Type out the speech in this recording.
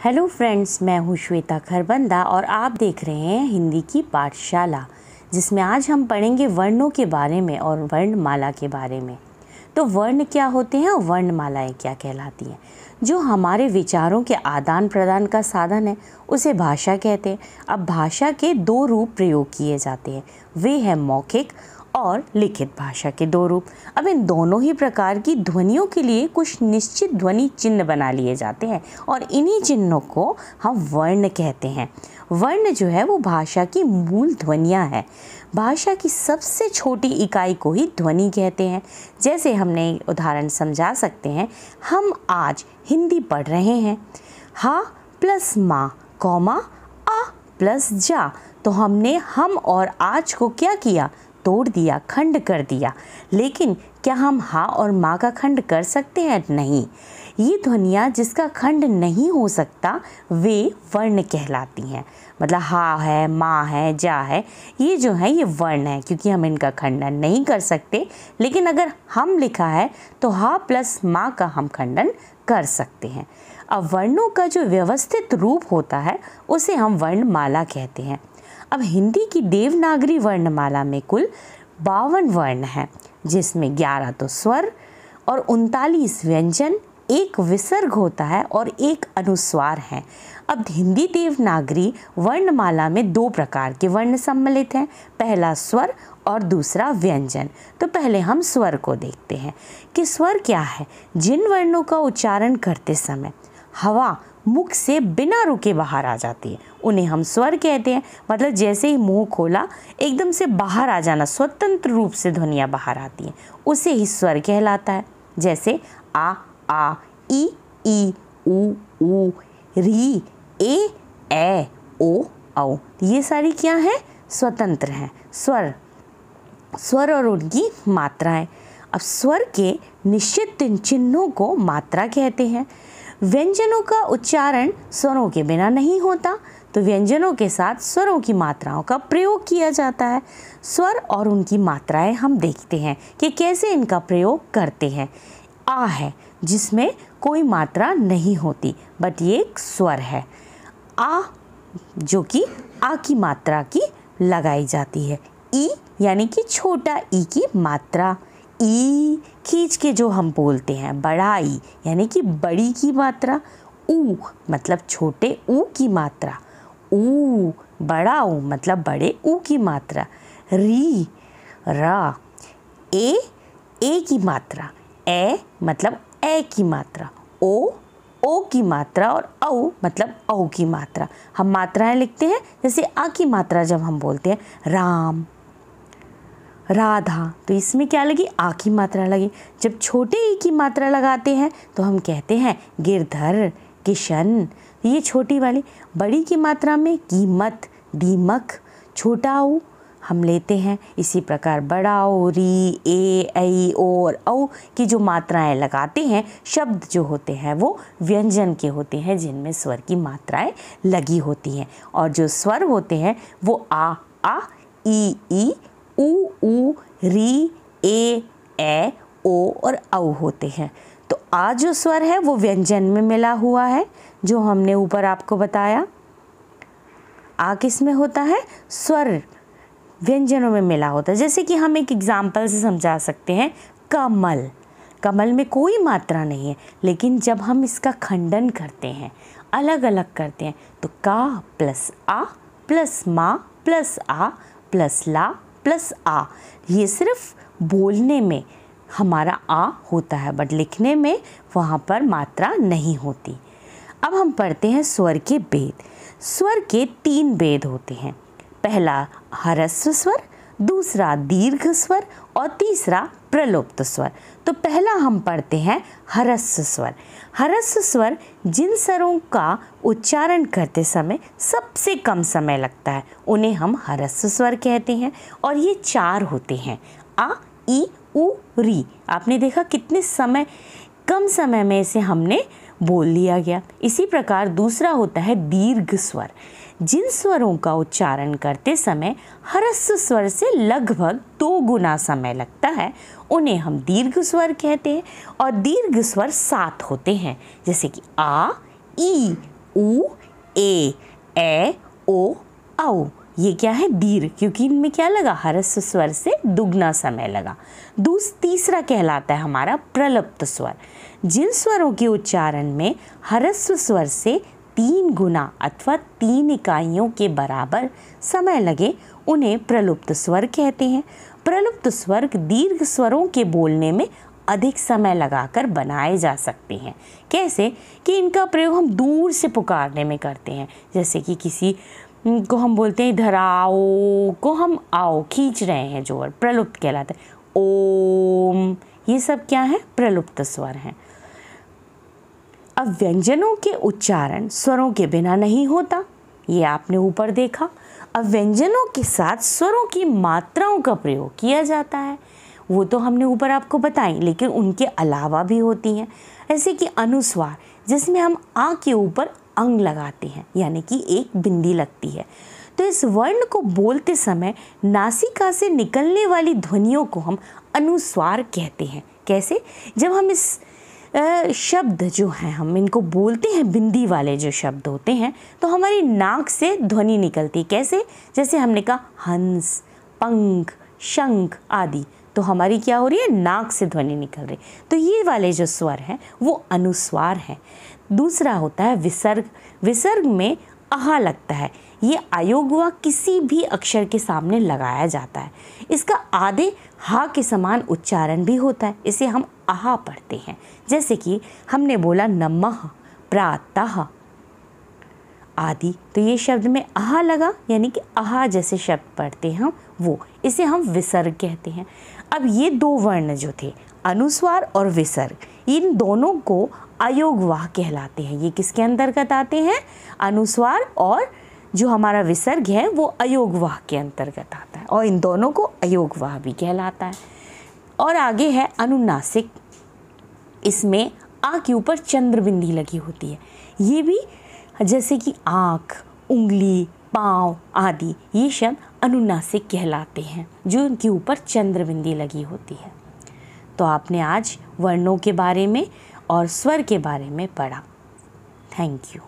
Hello friends, मैं हूँ श्वेता खरबंदा और आप देख रहे हैं हिंदी की पाठशाला, जिसमें आज हम पढ़ेंगे वर्णों के बारे में और वर्णमाला के बारे में। तो वर्ण क्या होते हैं और वर्णमालाएं क्या कहलाती हैं? जो हमारे विचारों के आदान प्रदान का साधन है उसे भाषा कहते हैं। अब भाषा के दो रूप प्रयोग किए जाते हैं, वे हैं मौखिक और लिखित भाषा के दो रूप। अब इन दोनों ही प्रकार की ध्वनियों के लिए कुछ निश्चित ध्वनि चिन्ह बना लिए जाते हैं और इन्हीं चिन्हों को हम वर्ण कहते हैं। वर्ण जो है वो भाषा की मूल ध्वनियाँ हैं। भाषा की सबसे छोटी इकाई को ही ध्वनि कहते हैं। जैसे हमने उदाहरण समझा सकते हैं, हम आज हिंदी पढ़ रहे हैं। हा प्लस माँ कौमा आ प्लस जा, तो हमने हम और आज को क्या किया? तोड़ दिया, खंड कर दिया। लेकिन क्या हम हा और माँ का खंड कर सकते हैं? नहीं। ये ध्वनियाँ जिसका खंड नहीं हो सकता वे वर्ण कहलाती हैं। मतलब हा है, माँ है, जा है, ये जो है ये वर्ण है, क्योंकि हम इनका खंडन नहीं कर सकते। लेकिन अगर हम लिखा है तो हा प्लस माँ का हम खंडन कर सकते हैं। अब वर्णों का जो व्यवस्थित रूप होता है उसे हम वर्णमाला कहते हैं। अब हिंदी की देवनागरी वर्णमाला में कुल 52 वर्ण हैं, जिसमें 11 तो स्वर और 39 व्यंजन, एक विसर्ग होता है और एक अनुस्वार है। अब हिंदी देवनागरी वर्णमाला में दो प्रकार के वर्ण सम्मिलित हैं, पहला स्वर और दूसरा व्यंजन। तो पहले हम स्वर को देखते हैं कि स्वर क्या है। जिन वर्णों का उच्चारण करते समय हवा मुख से बिना रुके बाहर आ जाती है उन्हें हम स्वर कहते हैं। मतलब जैसे ही मुंह खोला एकदम से बाहर आ जाना, स्वतंत्र रूप से ध्वनियाँ बाहर आती हैं, उसे ही स्वर कहलाता है। जैसे आ ई ऊ री ए ओ औ, ये सारी क्या है? स्वतंत्र हैं स्वर और उनकी मात्राएं। अब स्वर के निश्चित चिन्हों को मात्रा कहते हैं। व्यंजनों का उच्चारण स्वरों के बिना नहीं होता, तो व्यंजनों के साथ स्वरों की मात्राओं का प्रयोग किया जाता है। स्वर और उनकी मात्राएं हम देखते हैं कि कैसे इनका प्रयोग करते हैं। आ है जिसमें कोई मात्रा नहीं होती, बट ये एक स्वर है। आ जो कि आ की मात्रा की लगाई जाती है। ई यानी कि छोटा ई की मात्रा, ई खींच के जो हम बोलते हैं। बड़ा ई यानी कि बड़ी की मात्रा। ऊ मतलब छोटे ऊ की मात्रा। ऊ बड़ा ऊ मतलब बड़े ऊ की मात्रा। री रा ए की मात्रा। ए मतलब ए की मात्रा। ओ की मात्रा और औ मतलब औ की मात्रा। हम मात्राएं लिखते हैं, जैसे आ की मात्रा जब हम बोलते हैं राम राधा, तो इसमें क्या लगी? आ की मात्रा लगी। जब छोटे ई की मात्रा लगाते हैं तो हम कहते हैं गिरधर किशन, ये छोटी वाली। बड़ी की मात्रा में कीमत दीमक, छोटा ऊ हम लेते हैं। इसी प्रकार बड़ा ओ री ए ऐ ओ और औ की जो मात्राएं लगाते हैं, शब्द जो होते हैं वो व्यंजन के होते हैं, जिनमें स्वर की मात्राएं लगी होती हैं। और जो स्वर होते हैं वो आ ई ऊ री ए ओ और औ होते हैं। तो आ जो स्वर है वो व्यंजन में मिला हुआ है, जो हमने ऊपर आपको बताया। आ किस में होता है? स्वर व्यंजनों में मिला होता है। जैसे कि हम एक एग्जाम्पल से समझा सकते हैं, कमल में कोई मात्रा नहीं है, लेकिन जब हम इसका खंडन करते हैं, अलग अलग करते हैं, तो का प्लस आ प्लस माँ प्लस आ प्लस ला प्लस आ, ये सिर्फ बोलने में हमारा आ होता है, बट लिखने में वहाँ पर मात्रा नहीं होती। अब हम पढ़ते हैं स्वर के भेद। स्वर के 3 भेद होते हैं। पहला ह्रस्व स्वर, दूसरा दीर्घ स्वर और तीसरा प्रलुप्त स्वर। तो पहला हम पढ़ते हैं ह्रस्व स्वर। ह्रस्व स्वर जिन स्वरों का उच्चारण करते समय सबसे कम समय लगता है उन्हें हम ह्रस्व स्वर कहते हैं, और ये 4 होते हैं। आ ई ऊ री। आपने देखा कितने कम समय में इसे हमने बोल लिया गया। इसी प्रकार दूसरा होता है दीर्घ स्वर। जिन स्वरों का उच्चारण करते समय ह्रस्व स्वर से लगभग 2 गुना समय लगता है उन्हें हम दीर्घ स्वर कहते हैं। और दीर्घ स्वर 7 होते हैं, जैसे कि आ ई उ, ए, ओ, औ। ये क्या है? दीर्घ, क्योंकि इनमें क्या लगा? ह्रस्व स्वर से दुगना समय लगा। तीसरा कहलाता है हमारा प्रलुप्त स्वर। जिन स्वरों के उच्चारण में ह्रस्व स्वर से 3 गुना अथवा 3 इकाइयों के बराबर समय लगे उन्हें प्रलुप्त स्वर कहते हैं। प्रलुप्त स्वर दीर्घ स्वरों के बोलने में अधिक समय लगाकर बनाए जा सकते हैं। कैसे? कि इनका प्रयोग हम दूर से पुकारने में करते हैं। जैसे कि किसी को हम बोलते हैं इधर आओ, को हम आओ खींच रहे हैं जोर, प्रलुप्त कहलाता है। ओम, ये सब क्या है? प्रलुप्त स्वर हैं। अब व्यंजनों के उच्चारण स्वरों के बिना नहीं होता, ये आपने ऊपर देखा। अब व्यंजनों के साथ स्वरों की मात्राओं का प्रयोग किया जाता है, वो तो हमने ऊपर आपको बताई, लेकिन उनके अलावा भी होती हैं। ऐसे कि अनुस्वार, जिसमें हम आ के ऊपर अंग लगाते हैं, यानी कि एक बिंदी लगती है। तो इस वर्ण को बोलते समय नासिका से निकलने वाली ध्वनियों को हम अनुस्वार कहते हैं। कैसे? जब हम इस शब्द जो हैं हम इनको बोलते हैं, बिंदी वाले जो शब्द होते हैं, तो हमारी नाक से ध्वनि निकलती। कैसे? जैसे हमने कहा हंस, पंख, शंख आदि, तो हमारी क्या हो रही है? नाक से ध्वनि निकल रही। तो ये वाले जो स्वर हैं वो अनुस्वार हैं। दूसरा होता है विसर्ग। विसर्ग में आहा लगता है। ये अयोग व किसी भी अक्षर के सामने लगाया जाता है। इसका आधे हा के समान उच्चारण भी होता है, इसे हम आहा पढ़ते हैं। जैसे कि हमने बोला नमः, प्रातः आदि, तो ये शब्द में आहा लगा, यानी कि आहा जैसे शब्द पढ़ते हैं वो, इसे हम विसर्ग कहते हैं। अब ये 2 वर्ण जो थे, अनुस्वार और विसर्ग, इन दोनों को अयोगवाह कहलाते हैं। ये किसके अंतर्गत आते हैं? अनुस्वार, और जो हमारा विसर्ग है वो अयोगवाह के अंतर्गत आता है, और इन दोनों को अयोगवाह भी कहलाता है। और आगे है अनुनासिक। इसमें आ के ऊपर चंद्र बिंदी लगी होती है। ये भी जैसे कि आँख, उंगली, पाँव आदि, ये शब्द अनुनासिक कहलाते हैं, जो उनके ऊपर चंद्र बिंदी लगी होती है। तो आपने आज वर्णों के बारे में और स्वर के बारे में पढ़ा। Thank you.